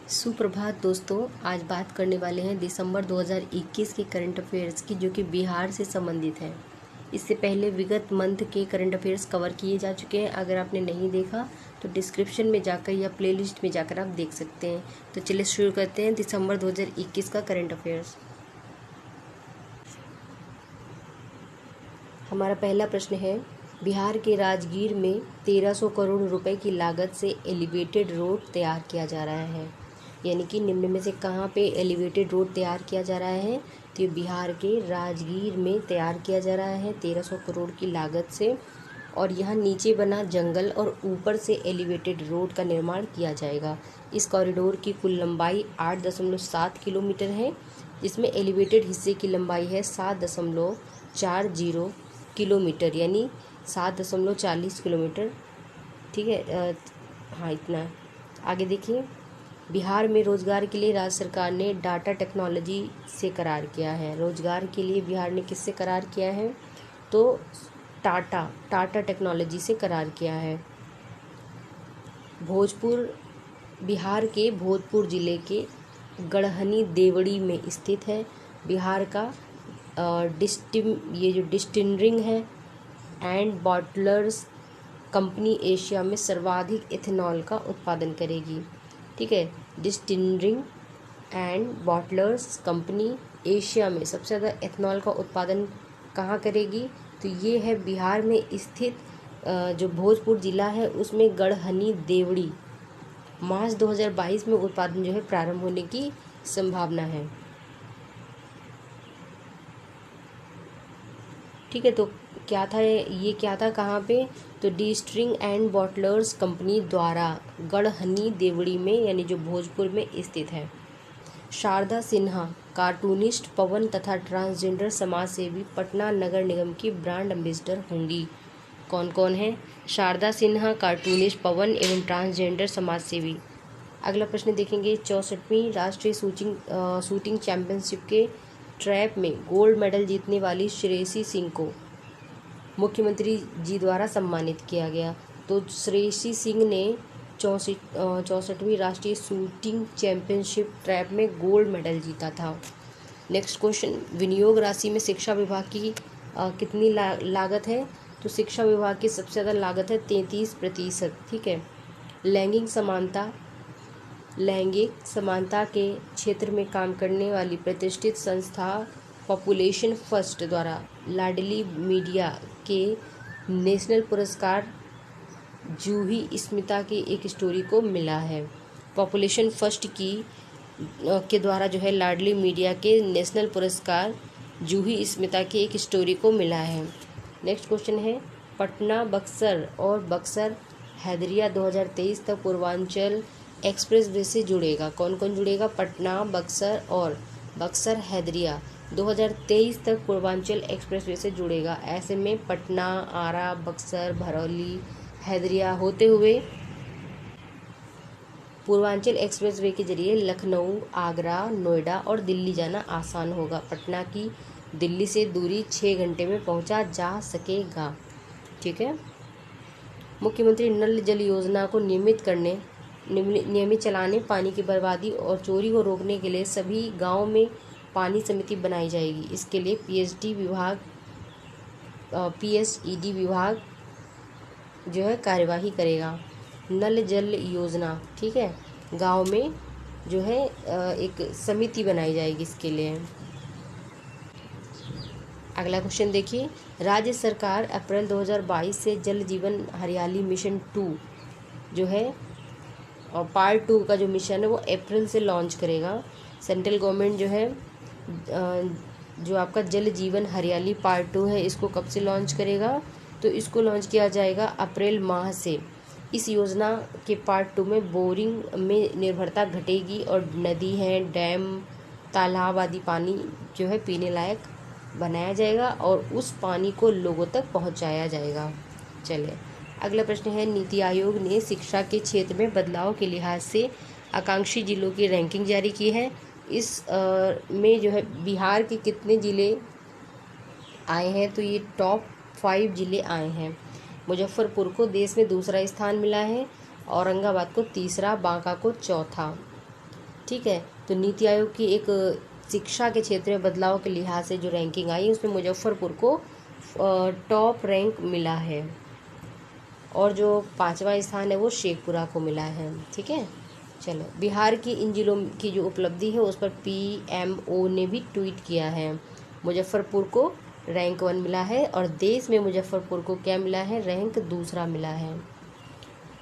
सुप्रभात दोस्तों, आज बात करने वाले हैं दिसंबर 2021 के करंट अफेयर्स की, जो कि बिहार से संबंधित है। इससे पहले विगत मंथ के करंट अफेयर्स कवर किए जा चुके हैं। अगर आपने नहीं देखा तो डिस्क्रिप्शन में जाकर या प्लेलिस्ट में जाकर आप देख सकते हैं। तो चलिए शुरू करते हैं दिसंबर 2021 का करंट अफेयर्स। हमारा पहला प्रश्न है, बिहार के राजगीर में 1300 करोड़ रुपए की लागत से एलिवेटेड रोड तैयार किया जा रहा है। यानी कि निम्न में से कहाँ पे एलिवेटेड रोड तैयार किया जा रहा है? तो ये बिहार के राजगीर में तैयार किया जा रहा है 1300 करोड़ की लागत से। और यहाँ नीचे बना जंगल और ऊपर से एलिवेटेड रोड का निर्माण किया जाएगा। इस कॉरिडोर की कुल लंबाई 8.7 किलोमीटर है, जिसमें एलिवेटेड हिस्से की लंबाई है 7.40 किलोमीटर, यानी 7.40 किलोमीटर। ठीक है, हाँ इतना। आगे देखिए, बिहार में रोजगार के लिए राज्य सरकार ने डाटा टेक्नोलॉजी से करार किया है। रोजगार के लिए बिहार ने किससे करार किया है? तो टाटा टेक्नोलॉजी से करार किया है। भोजपुर, बिहार के भोजपुर जिले के गढ़हनी देवड़ी में स्थित है। बिहार का ये जो डिस्टिलरिंग है एंड बॉटलर्स कंपनी एशिया में सर्वाधिक इथेनॉल का उत्पादन करेगी। ठीक है, डिस्टिलरिंग एंड बॉटलर्स कंपनी एशिया में सबसे ज़्यादा इथेनॉल का उत्पादन कहाँ करेगी? तो ये है बिहार में स्थित जो भोजपुर जिला है उसमें गढ़हनी देवड़ी। मार्च 2022 में उत्पादन जो है प्रारंभ होने की संभावना है। ठीक है, तो क्या था ये क्या था कहाँ पे? तो डिस्टिलरिंग एंड बॉटलर्स कंपनी द्वारा गढ़हनी देवड़ी में, यानी जो भोजपुर में स्थित है। शारदा सिन्हा कार्टूनिस्ट, पवन तथा ट्रांसजेंडर समाज सेवी पटना नगर निगम की ब्रांड एम्बेसडर होंगी। कौन कौन है? शारदा सिन्हा, कार्टूनिस्ट, पवन एवं ट्रांसजेंडर समाज सेवी। अगला प्रश्न देखेंगे, 64वीं राष्ट्रीय शूटिंग चैंपियनशिप के ट्रैप में गोल्ड मेडल जीतने वाली श्रेयसी सिंह को मुख्यमंत्री जी द्वारा सम्मानित किया गया। तो श्रेयसी सिंह ने 64वीं राष्ट्रीय शूटिंग चैंपियनशिप ट्रैप में गोल्ड मेडल जीता था। नेक्स्ट क्वेश्चन, विनियोग राशि में शिक्षा विभाग की कितनी लागत है? तो शिक्षा विभाग की सबसे ज़्यादा लागत है 33%। ठीक है, लैंगिक समानता के क्षेत्र में काम करने वाली प्रतिष्ठित संस्था पॉपुलेशन फर्स्ट द्वारा लाडली मीडिया के नेशनल पुरस्कार जूही स्मिता की एक स्टोरी को मिला है। पॉपुलेशन फर्स्ट के द्वारा जो है लाडली मीडिया के नेशनल पुरस्कार जूही स्मिता की एक स्टोरी को मिला है। नेक्स्ट क्वेश्चन है, पटना बक्सर और बक्सर हैदरिया 2023 तक पूर्वांचल एक्सप्रेस वे से जुड़ेगा। कौन कौन जुड़ेगा? पटना, बक्सर और बक्सर हैदरिया 2023 तक पूर्वांचल एक्सप्रेस वे से जुड़ेगा। ऐसे में पटना, आरा, बक्सर, भरौली, हैदरिया होते हुए पूर्वांचल एक्सप्रेस वे के जरिए लखनऊ, आगरा, नोएडा और दिल्ली जाना आसान होगा। पटना की दिल्ली से दूरी 6 घंटे में पहुंचा जा सकेगा। ठीक है, मुख्यमंत्री नल जल योजना को नियमित चलाने, पानी की बर्बादी और चोरी को रोकने के लिए सभी गांवों में पानी समिति बनाई जाएगी। इसके लिए पीएसईडी विभाग जो है कार्यवाही करेगा। नल जल योजना, ठीक है, गांव में जो है एक समिति बनाई जाएगी इसके लिए। अगला क्वेश्चन देखिए, राज्य सरकार अप्रैल 2022 से जल जीवन हरियाली मिशन 2 जो है और पार्ट 2 का जो मिशन है वो अप्रैल से लॉन्च करेगा। सेंट्रल गवर्नमेंट जो है जो आपका जल जीवन हरियाली पार्ट 2 है इसको कब से लॉन्च करेगा? तो इसको लॉन्च किया जाएगा अप्रैल माह से। इस योजना के पार्ट 2 में बोरिंग में निर्भरता घटेगी और नदी है, डैम, तालाब आदि पानी जो है पीने लायक बनाया जाएगा और उस पानी को लोगों तक पहुंचाया जाएगा। चलिए अगला प्रश्न है, नीति आयोग ने शिक्षा के क्षेत्र में बदलाव के लिहाज से आकांक्षी जिलों की रैंकिंग जारी की है। इस में जो है बिहार के कितने ज़िले आए हैं? तो ये टॉप 5 ज़िले आए हैं। मुजफ्फरपुर को देश में दूसरा स्थान मिला है, औरंगाबाद को तीसरा, बांका को चौथा। ठीक है। तो नीति आयोग की एक शिक्षा के क्षेत्र में बदलाव के लिहाज से जो रैंकिंग आई उसमें मुजफ्फरपुर को टॉप रैंक मिला है, और जो 5वां स्थान है वो शेखपुरा को मिला है। ठीक है। चलो, बिहार की इन जिलों की जो उपलब्धि है उस पर PMO ने भी ट्वीट किया है। मुजफ्फरपुर को रैंक 1 मिला है, और देश में मुजफ्फरपुर को क्या मिला है, रैंक 2 मिला है।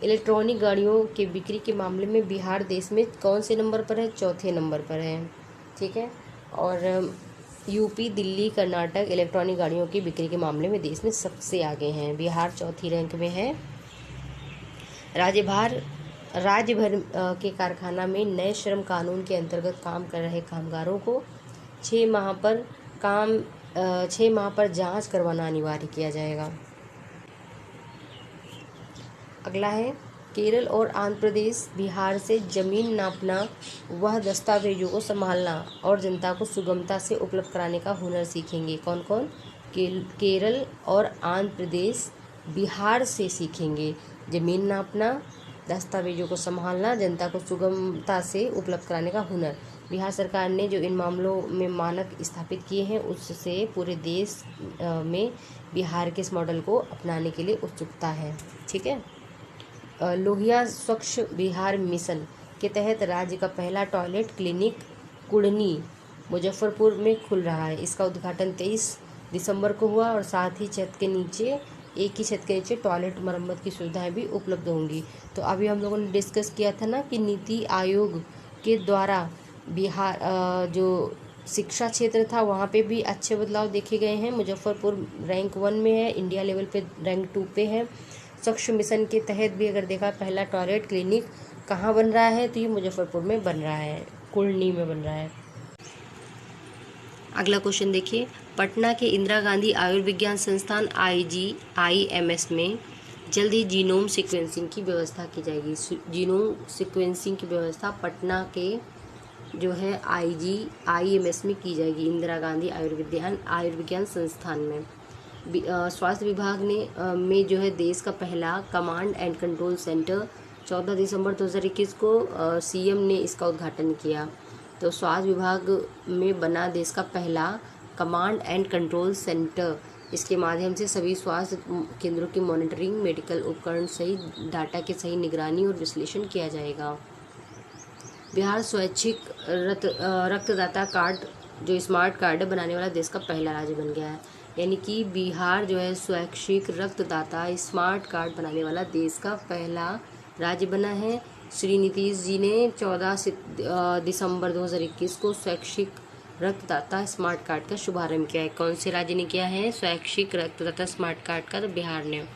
इलेक्ट्रॉनिक गाड़ियों के बिक्री के मामले में बिहार देश में कौन से नंबर पर है, 4थे नंबर पर है। ठीक है। और यूपी, दिल्ली, कर्नाटक इलेक्ट्रॉनिक गाड़ियों की बिक्री के मामले में देश में सबसे आगे हैं। बिहार 4थी रैंक में है। राज्य भर के कारखाना में नए श्रम कानून के अंतर्गत काम कर रहे कामगारों को 6 माह पर जांच करवाना अनिवार्य किया जाएगा। अगला है, केरल और आंध्र प्रदेश बिहार से जमीन नापना वह दस्तावेजों को संभालना और जनता को सुगमता से उपलब्ध कराने का हुनर सीखेंगे। कौन कौन? केरल और आंध्र प्रदेश बिहार से सीखेंगे जमीन नापना, दस्तावेजों को संभालना, जनता को सुगमता से उपलब्ध कराने का हुनर। बिहार सरकार ने जो इन मामलों में मानक स्थापित किए हैं उससे पूरे देश में बिहार के इस मॉडल को अपनाने के लिए उत्सुकता है। ठीक है। लोहिया स्वच्छ बिहार मिशन के तहत राज्य का पहला टॉयलेट क्लिनिक कुढ़नी मुजफ्फरपुर में खुल रहा है। इसका उद्घाटन 23 दिसंबर को हुआ, और साथ ही एक ही छत के नीचे टॉयलेट मरम्मत की सुविधाएं भी उपलब्ध होंगी। तो अभी हम लोगों ने डिस्कस किया था ना कि नीति आयोग के द्वारा बिहार जो शिक्षा क्षेत्र था वहाँ पे भी अच्छे बदलाव देखे गए हैं। मुजफ्फरपुर रैंक 1 में है, इंडिया लेवल पे रैंक 2 पे है। स्वच्छ मिशन के तहत भी अगर देखा, पहला टॉयलेट क्लिनिक कहाँ बन रहा है, तो ये मुजफ्फरपुर में बन रहा है, कुढ़नी में बन रहा है। अगला क्वेश्चन देखिए, पटना के इंदिरा गांधी आयुर्विज्ञान संस्थान IGIMS में जल्द ही जीनोम सीक्वेंसिंग की व्यवस्था की जाएगी। जीनोम सीक्वेंसिंग की व्यवस्था पटना के जो है IGIMS में की जाएगी, इंदिरा गांधी आयुर्विज्ञान संस्थान में। स्वास्थ्य विभाग ने में जो है देश का पहला कमांड एंड कंट्रोल सेंटर 14 दिसंबर 2021 को CM ने इसका उद्घाटन किया। तो स्वास्थ्य विभाग में बना देश का पहला कमांड एंड कंट्रोल सेंटर, इसके माध्यम से सभी स्वास्थ्य केंद्रों की मॉनिटरिंग, मेडिकल उपकरण सही डाटा की सही निगरानी और विश्लेषण किया जाएगा। बिहार स्वैच्छिक रक्तदाता कार्ड जो स्मार्ट कार्ड बनाने वाला देश का पहला राज्य बन गया है। यानी कि बिहार जो है स्वैच्छिक रक्तदाता स्मार्ट कार्ड बनाने वाला देश का पहला राज्य बना है। श्री नीतीश जी ने 14 दिसंबर 2021 को स्वैच्छिक रक्तदाता स्मार्ट कार्ड का शुभारंभ किया है। कौन से राज्य ने किया है स्वैच्छिक रक्तदाता स्मार्ट कार्ड का? तो बिहार ने।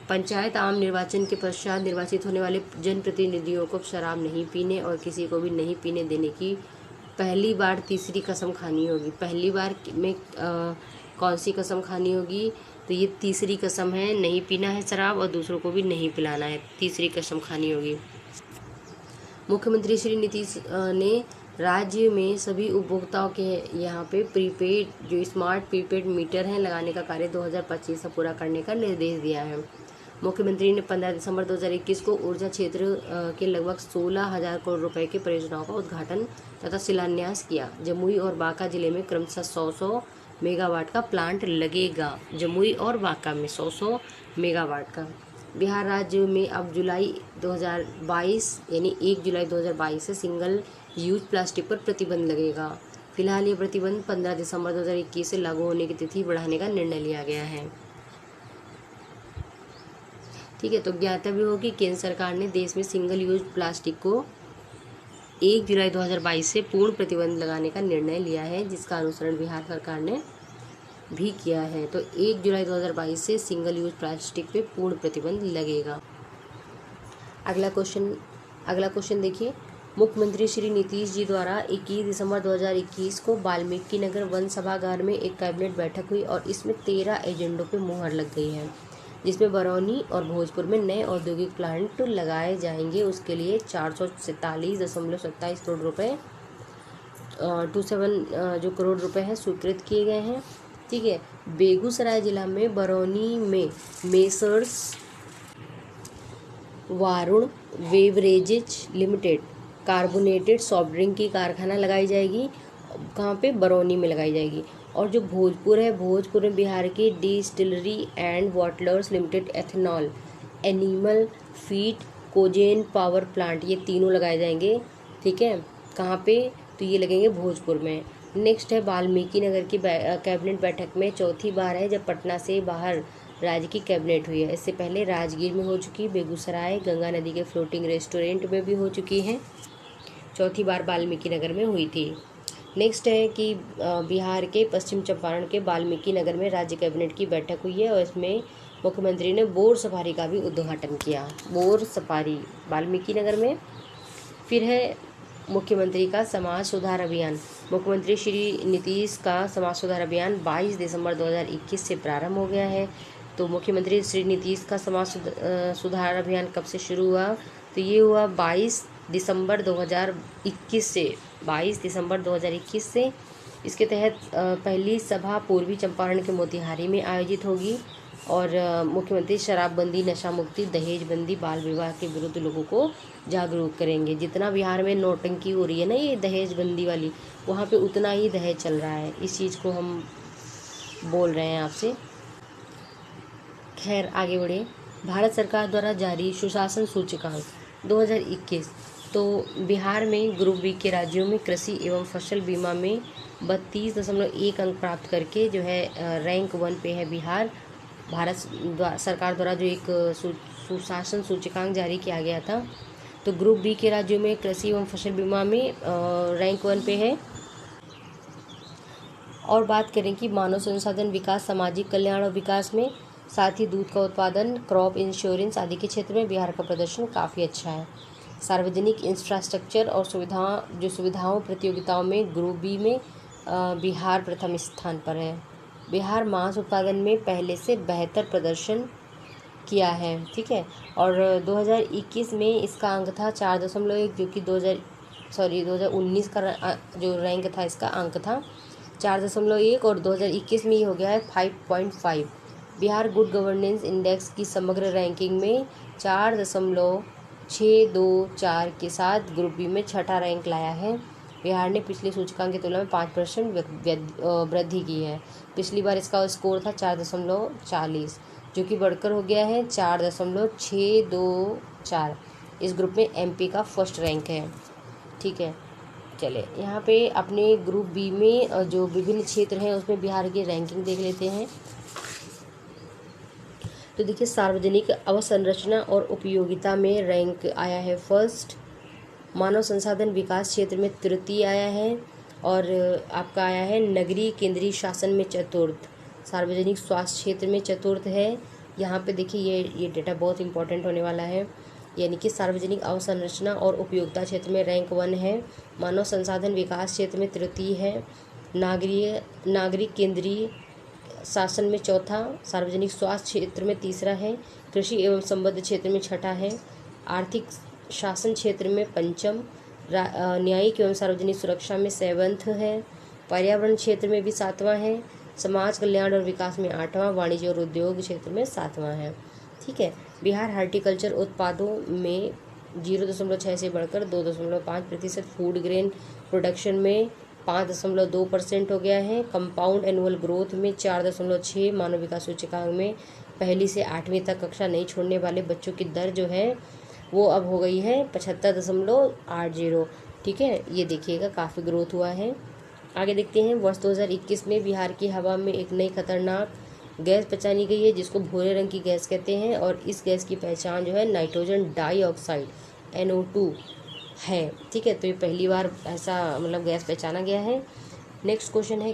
पंचायत आम निर्वाचन के पश्चात निर्वाचित होने वाले जनप्रतिनिधियों को शराब नहीं पीने और किसी को भी नहीं पीने देने की पहली बार तीसरी कसम खानी होगी। पहली बार में कौन सी कसम खानी होगी? तो ये तीसरी कसम है, नहीं पीना है शराब और दूसरों को भी नहीं पिलाना है, तीसरी कसम खानी होगी। मुख्यमंत्री श्री नीतीश ने राज्य में सभी उपभोक्ताओं के यहाँ पे प्रीपेड जो स्मार्ट प्रीपेड मीटर हैं लगाने का कार्य 2025 से पूरा करने का निर्देश दिया है। मुख्यमंत्री ने 15 दिसंबर 2021 को ऊर्जा क्षेत्र के लगभग 16,000 करोड़ रुपए की परियोजनाओं का उद्घाटन तथा शिलान्यास किया। जमुई और बांका जिले में क्रमशः 100 मेगावाट का प्लांट लगेगा। जमुई और बांका में 100 मेगावाट का। बिहार राज्य में अब जुलाई 2022 यानी 1 जुलाई 2022 से सिंगल यूज प्लास्टिक पर प्रतिबंध लगेगा। फिलहाल ये प्रतिबंध 15 दिसंबर 2021 से लागू होने की तिथि बढ़ाने का निर्णय लिया गया है। ठीक है। तो ज्ञातव्य हो कि केंद्र सरकार ने देश में सिंगल यूज प्लास्टिक को 1 जुलाई 2022 से पूर्ण प्रतिबंध लगाने का निर्णय लिया है, जिसका अनुसरण बिहार सरकार ने भी किया है। तो 1 जुलाई 2022 से सिंगल यूज प्लास्टिक पे पूर्ण प्रतिबंध लगेगा। अगला क्वेश्चन देखिए, मुख्यमंत्री श्री नीतीश जी द्वारा 21 दिसंबर 2021 को वाल्मीकि नगर वन सभागार में एक कैबिनेट बैठक हुई और इसमें 13 एजेंडों पे मुहर लग गई है, जिसमें बरौनी और भोजपुर में नए औद्योगिक प्लांट लगाए जाएंगे। उसके लिए 447.27 करोड़ रुपए 27 जो करोड़ रुपए हैं स्वीकृत किए गए हैं। ठीक है। बेगूसराय जिला में बरौनी में messrs Varun beverages limited carbonated soft drink की कारखाना लगाई जाएगी, कहाँ पे, बरौनी में लगाई जाएगी। और जो भोजपुर है, भोजपुर में बिहार की distillery and bottlers limited ethanol, animal feed, कोजेन power plant, ये तीनों लगाए जाएंगे। ठीक है, कहाँ पे, तो ये लगेंगे भोजपुर में। नेक्स्ट है वाल्मीकि नगर की कैबिनेट बैठक में चौथी बार है जब पटना से बाहर राज्य की कैबिनेट हुई है। इससे पहले राजगीर में हो चुकी, बेगूसराय, गंगा नदी के फ्लोटिंग रेस्टोरेंट में भी हो चुकी हैं। चौथी बार वाल्मीकि नगर में हुई थी। नेक्स्ट है कि बिहार के पश्चिम चंपारण के वाल्मीकि नगर में राज्य कैबिनेट की बैठक हुई है और इसमें मुख्यमंत्री ने बोर सफारी का भी उद्घाटन किया। बोर सफारी वाल्मीकि नगर में। फिर है मुख्यमंत्री का समाज सुधार अभियान। मुख्यमंत्री श्री नीतीश का समाज सुधार अभियान 22 दिसंबर 2021 से प्रारंभ हो गया है। तो मुख्यमंत्री श्री नीतीश का समाज सुधार अभियान कब से शुरू हुआ, तो ये हुआ 22 दिसंबर 2021 से। 22 दिसंबर 2021 से इसके तहत पहली सभा पूर्वी चंपारण के मोतिहारी में आयोजित होगी और मुख्यमंत्री शराबबंदी, नशा मुक्ति, दहेजबंदी, बाल विवाह के विरुद्ध लोगों को जागरूक करेंगे। जितना बिहार में नौटंकी हो रही है ना, ये दहेजबंदी वाली, वहाँ पे उतना ही दहेज चल रहा है। इस चीज़ को हम बोल रहे हैं आपसे। खैर आगे बढ़े। भारत सरकार द्वारा जारी सुशासन सूचकांक 2021, तो बिहार में ग्रुप बी के राज्यों में कृषि एवं फसल बीमा में 32.1 अंक प्राप्त करके जो है रैंक 1 पे है बिहार। भारत सरकार द्वारा जो एक सुशासन सूचकांक जारी किया गया था, तो ग्रुप बी के राज्यों में कृषि एवं फसल बीमा में रैंक 1 पे है। और बात करें कि मानव संसाधन विकास, सामाजिक कल्याण और विकास में, साथ ही दूध का उत्पादन, क्रॉप इंश्योरेंस आदि के क्षेत्र में बिहार का प्रदर्शन काफ़ी अच्छा है। सार्वजनिक इंफ्रास्ट्रक्चर और सुविधाओं प्रतियोगिताओं में ग्रुप बी में बिहार प्रथम स्थान पर है। बिहार मांस उत्पादन में पहले से बेहतर प्रदर्शन किया है। ठीक है, और 2021 में इसका अंक था 4.1, जो कि 2019 का जो रैंक था, इसका अंक था 4.1 और 2021 में ये हो गया है 5.5। बिहार गुड गवर्नेंस इंडेक्स की समग्र रैंकिंग में 4.624 के साथ ग्रुप बी में छठा रैंक लाया है। बिहार ने पिछले सूचकांक की तुलना में 5% वृद्धि की है। पिछली बार इसका स्कोर था 4.40, जो कि बढ़कर हो गया है 4.624। इस ग्रुप में एमपी का फर्स्ट रैंक है। ठीक है, चले यहाँ पे अपने ग्रुप बी में जो विभिन्न क्षेत्र हैं उसमें बिहार की रैंकिंग देख लेते हैं। तो देखिए, सार्वजनिक अवसंरचना और उपयोगिता में रैंक आया है फर्स्ट, मानव संसाधन विकास क्षेत्र में तृतीय आया है और आपका आया है नगरीय केंद्रीय शासन में चतुर्थ, सार्वजनिक स्वास्थ्य क्षेत्र में चतुर्थ है। यहाँ पे देखिए ये डेटा बहुत इंपॉर्टेंट होने वाला है, यानी कि सार्वजनिक अवसंरचना और उपयोगिता क्षेत्र में रैंक 1 है, मानव संसाधन विकास क्षेत्र में तृतीय है, नागरिक केंद्रीय शासन में चौथा, सार्वजनिक स्वास्थ्य क्षेत्र में तीसरा है, कृषि एवं संबद्ध क्षेत्र में छठा है, आर्थिक शासन क्षेत्र में पंचम, न्यायिक एवं सार्वजनिक सुरक्षा में 7th है, पर्यावरण क्षेत्र में भी 7वां है, समाज कल्याण और विकास में 8वां, वाणिज्य और उद्योग क्षेत्र में 7वां है। ठीक है, बिहार हार्टिकल्चर उत्पादों में 0.6 से बढ़कर 2.5%, फूड ग्रेन प्रोडक्शन में 5.2% हो गया है, कंपाउंड एनुअल ग्रोथ में 4.6, मानव विकास सूचकांक में पहली से 8वीं तक कक्षा नहीं छोड़ने वाले बच्चों की दर जो है वो अब हो गई है 75.80। ठीक है, ये देखिएगा काफ़ी ग्रोथ हुआ है। आगे देखते हैं, वर्ष 2021 में बिहार की हवा में एक नई खतरनाक गैस पहचानी गई है जिसको भूरे रंग की गैस कहते हैं और इस गैस की पहचान जो है नाइट्रोजन डाइऑक्साइड NO2 है। ठीक है, तो ये पहली बार ऐसा मतलब गैस पहचाना गया है। नेक्स्ट क्वेश्चन है,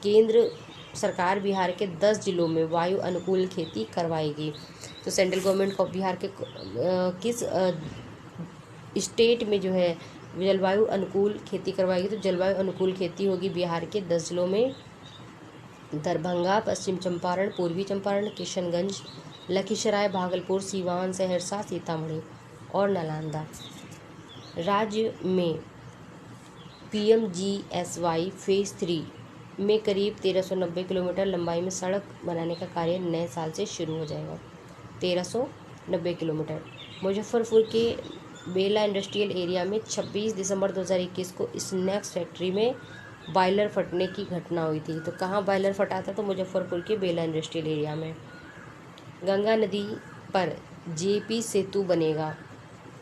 केंद्र सरकार बिहार के 10 जिलों में वायु अनुकूल खेती करवाएगी। तो सेंट्रल गवर्नमेंट ऑफ बिहार के किस स्टेट में जो है जलवायु अनुकूल खेती करवाएगी, तो जलवायु अनुकूल खेती होगी बिहार के 10 जिलों में, दरभंगा, पश्चिम चंपारण, पूर्वी चंपारण, किशनगंज, लखीसराय, भागलपुर, सीवान, सहरसा, सीतामढ़ी और नालंदा। राज्य में PMGSY फेज़ 3 में करीब 1390 किलोमीटर लंबाई में सड़क बनाने का कार्य नए साल से शुरू हो जाएगा। 1390 किलोमीटर। मुजफ्फरपुर के बेला इंडस्ट्रियल एरिया में 26 दिसंबर 2021 को स्नैक्स फैक्ट्री में बॉयलर फटने की घटना हुई थी। तो कहाँ बॉयलर फटा था? तो मुजफ्फरपुर के बेला इंडस्ट्रियल एरिया में। गंगा नदी पर जेपी सेतु बनेगा।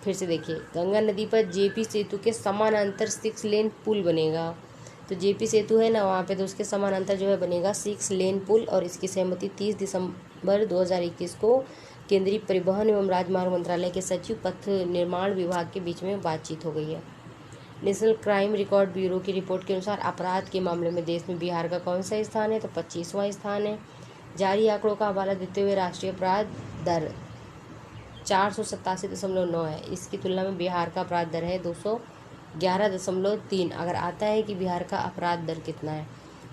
फिर से देखिए, गंगा नदी पर जेपी सेतु के समानांतर 6 लेन पुल बनेगा। तो जेपी सेतु है ना वहाँ पे, तो उसके समानांतर जो है बनेगा 6 लेन पुल, और इसकी सहमति 30 दिसंबर 2021 को केंद्रीय परिवहन एवं राजमार्ग मंत्रालय के सचिव पथ निर्माण विभाग के बीच में बातचीत हो गई है। नेशनल क्राइम रिकॉर्ड ब्यूरो की रिपोर्ट के अनुसार अपराध के मामले में देश में बिहार का कौन सा स्थान है? तो 25वां स्थान है। जारी आंकड़ों का हवाला देते हुए राष्ट्रीय अपराध दर 487.9 है। इसकी तुलना में बिहार का अपराध दर है 211.3। अगर आता है कि बिहार का अपराध दर कितना है,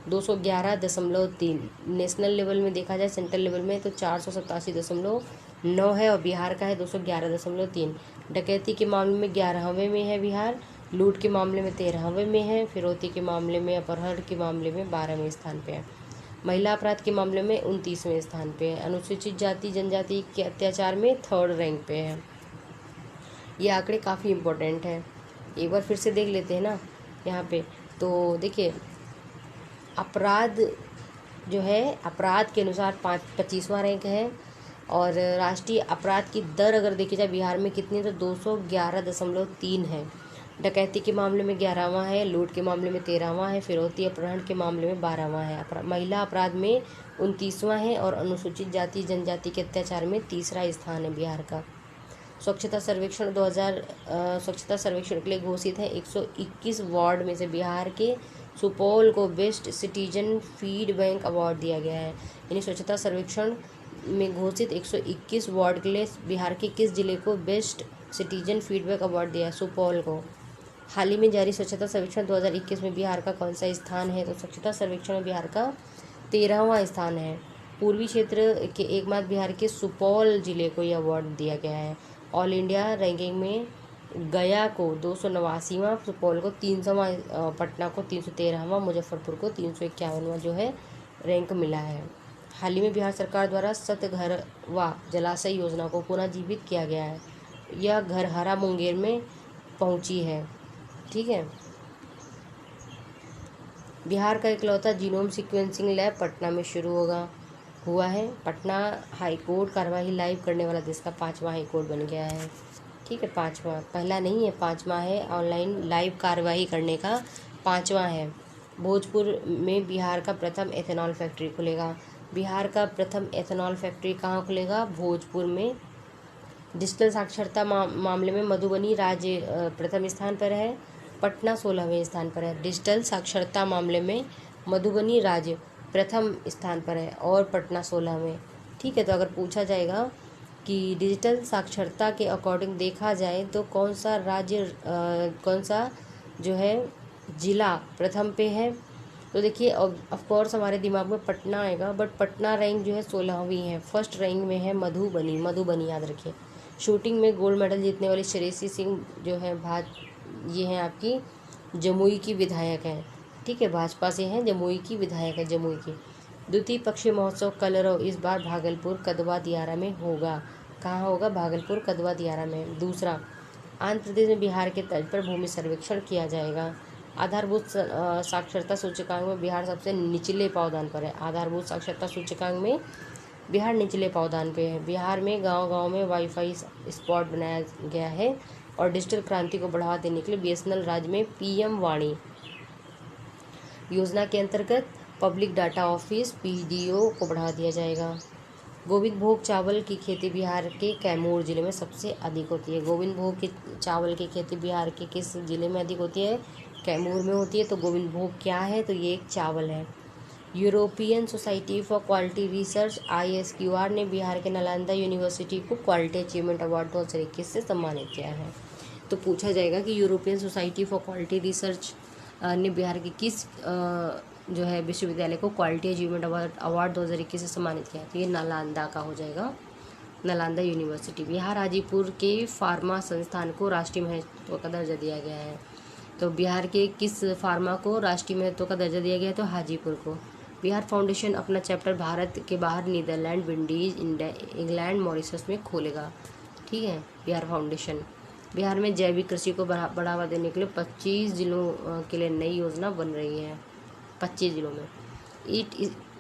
211.3 नेशनल लेवल में देखा जाए, सेंट्रल लेवल में तो 487.9 है, और बिहार का है 211.3। डकैती के मामले में 11वें में है बिहार, लूट के मामले में 13वें में है, फिरौती के मामले में, अपहरण के मामले में 12वें स्थान पे है। महिला अपराध के मामले में 29वें स्थान पे है। अनुसूचित जाति जनजाति के अत्याचार में 3rd रैंक पे है। ये आंकड़े काफ़ी इम्पोर्टेंट हैं, एक बार फिर से देख लेते हैं ना यहाँ पे। तो देखिए, अपराध जो है, अपराध के अनुसार 25वां रैंक है, और राष्ट्रीय अपराध की दर अगर देखी जाए बिहार में कितनी है, तो 211.3 है। डकैती के मामले में 11वां है, लूट के मामले में 13वां है, फिरौती अपहरण के मामले में 12वां है। महिला अपराध में 29वां है, और अनुसूचित जाति जनजाति के अत्याचार में 3रा स्थान है बिहार का। स्वच्छता सर्वेक्षण 2000 स्वच्छता सर्वेक्षण के लिए घोषित है 121 वार्ड में से बिहार के सुपौल को बेस्ट सिटीजन फीडबैक अवार्ड दिया गया है। यानी स्वच्छता सर्वेक्षण में घोषित 121 वार्ड के लिए बिहार के किस जिले को बेस्ट सिटीजन फीडबैक अवार्ड दिया है? सुपौल को। हाल ही में जारी स्वच्छता सर्वेक्षण 2021 में बिहार का कौन सा स्थान है? तो स्वच्छता सर्वेक्षण में बिहार का 13वां स्थान है। पूर्वी क्षेत्र के एकमात्र बिहार के सुपौल जिले को यह अवार्ड दिया गया है। ऑल इंडिया रैंकिंग में गया को 289वां, सुपौल को 300वां, पटना को 313वां, मुजफ्फरपुर को 351वां जो है रैंक मिला है। हाल ही में बिहार सरकार द्वारा सतघरवा जलाशय योजना को पुनः जीवित किया गया है। यह घरहरा मुंगेर में पहुंची है। ठीक है। बिहार का इकलौता जीनोम सीक्वेंसिंग लैब पटना में शुरू हुआ है। पटना हाईकोर्ट कार्यवाही लाइव करने वाला देश का 5वां हाईकोर्ट बन गया है। ठीक है, 5वां, पहला नहीं है, 5वां है। ऑनलाइन लाइव कार्यवाही करने का 5वां है। भोजपुर में बिहार का प्रथम एथेनॉल फैक्ट्री खुलेगा। बिहार का प्रथम एथेनॉल फैक्ट्री कहाँ खुलेगा? भोजपुर में। डिजिटल साक्षरता मामले में मधुबनी राज्य प्रथम स्थान पर है, पटना 16वें स्थान पर है। डिजिटल साक्षरता मामले में मधुबनी राज्य प्रथम स्थान पर है और पटना 16वें। ठीक है, तो अगर पूछा जाएगा कि डिजिटल साक्षरता के अकॉर्डिंग देखा जाए तो कौन सा राज्य कौन सा जो है ज़िला प्रथम पे है, तो देखिए ऑफ कोर्स हमारे दिमाग में पटना आएगा, बट पटना रैंक जो है 16वीं है। फर्स्ट रैंक में है मधुबनी याद रखिए। शूटिंग में गोल्ड मेडल जीतने वाली श्रेयसी सिंह जो है ये हैं आपकी जमुई की विधायक हैं। ठीक है, भाजपा से हैं, जमुई की विधायक है, जमुई की। द्वितीय पक्षी महोत्सव कलरव इस बार भागलपुर कदवा दियारा में होगा। कहाँ होगा? भागलपुर कदवा दियारा में। दूसरा, आंध्र प्रदेश में बिहार के तर्ज पर भूमि सर्वेक्षण किया जाएगा। आधारभूत साक्षरता सूचकांक में बिहार सबसे निचले पावदान पर है। आधारभूत साक्षरता सूचकांक में बिहार निचले पावदान पे है। बिहार में गांव-गांव में वाईफाई स्पॉट बनाया गया है, और डिजिटल क्रांति को बढ़ावा देने के लिए बीएसएनएल राज्य में पीएम वाणी योजना के अंतर्गत पब्लिक डाटा ऑफिस पीडीओ को बढ़ा दिया जाएगा। गोविंद भोग चावल की खेती बिहार के कैमूर जिले में सबसे अधिक होती है। गोविंद भोग के चावल की खेती बिहार के किस जिले में अधिक होती है? कैमूर में होती है। तो गोविंद भोग क्या है? तो ये एक चावल है। European society for quality research ISQR ने बिहार के नालंदा यूनिवर्सिटी को क्वालिटी अचीवमेंट अवार्ड 2021 से सम्मानित किया है। तो पूछा जाएगा कि European society for quality research ने बिहार के किस जो है विश्वविद्यालय को क्वालिटी अचीवमेंट अवार्ड 2021 से सम्मानित किया है? तो ये नालंदा का हो जाएगा, नालंदा यूनिवर्सिटी। बिहार हाजीपुर के फार्मा संस्थान को राष्ट्रीय महत्व का दर्जा दिया गया है। तो बिहार के किस फार्मा को राष्ट्रीय महत्व का दर्जा दिया गया है? तो हाजीपुर को। बिहार फाउंडेशन अपना चैप्टर भारत के बाहर नीदरलैंड, विंडीज, इंग्लैंड, मॉरिशस में खोलेगा। ठीक है, बिहार फाउंडेशन। बिहार में जैविक कृषि को बढ़ावा देने के लिए 25 जिलों के लिए नई योजना बन रही है। 25 जिलों में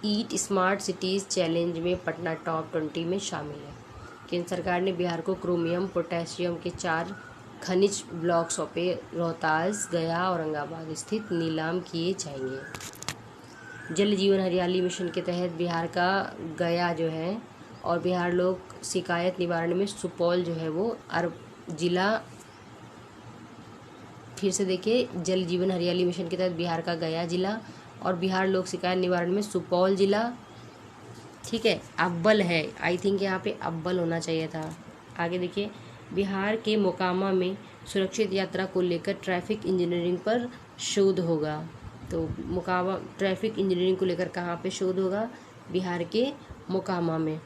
ईट स्मार्ट सिटीज़ चैलेंज में पटना टॉप 20 में शामिल है। केंद्र सरकार ने बिहार को क्रोमियम पोटेशियम के 4 खनिज ब्लॉक सौंपे। रोहतास, गया, औरंगाबाद स्थित नीलाम किए जाएंगे। जल जीवन हरियाली मिशन के तहत बिहार का गया जो है और बिहार लोक शिकायत निवारण में सुपौल जो है वो जिला, फिर से देखिए, जल जीवन हरियाली मिशन के तहत बिहार का गया जिला और बिहार लोक शिकायत निवारण में सुपौल जिला, ठीक है, अव्वल है। आई थिंक यहाँ पे अव्वल होना चाहिए था। आगे देखिए, बिहार के मोकामा में सुरक्षित यात्रा को लेकर ट्रैफिक इंजीनियरिंग पर शोध होगा। तो मोकामा ट्रैफिक इंजीनियरिंग को लेकर कहाँ पे शोध होगा? बिहार के मोकामा में।